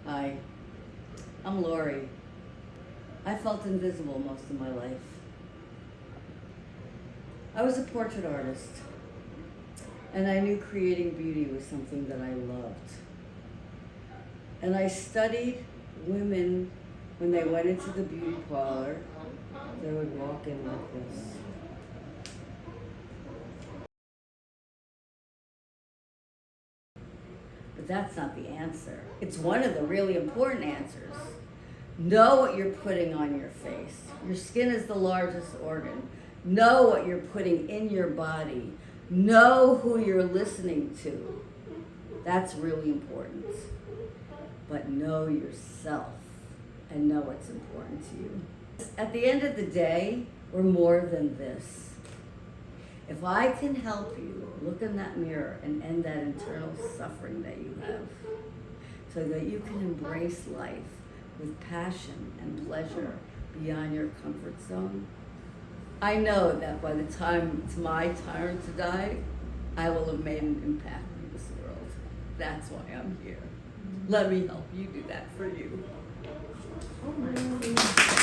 Hi, I'm Lori. I felt invisible most of my life. I was a portrait artist, and I knew creating beauty was something that I loved. And I studied women when they went into the beauty parlor. They would walk in like this. But that's not the answer. It's one of the really important answers. Know what you're putting on your face. Your skin is the largest organ. Know what you're putting in your body. Know who you're listening to. That's really important. But know yourself and know what's important to you. At the end of the day, we're more than this. If I can help you look in that mirror and end that internal suffering that you have, so that you can embrace life with passion and pleasure beyond your comfort zone, I know that by the time it's my turn to die, I will have made an impact in this world. That's why I'm here. Let me help you do that for you. Oh my God.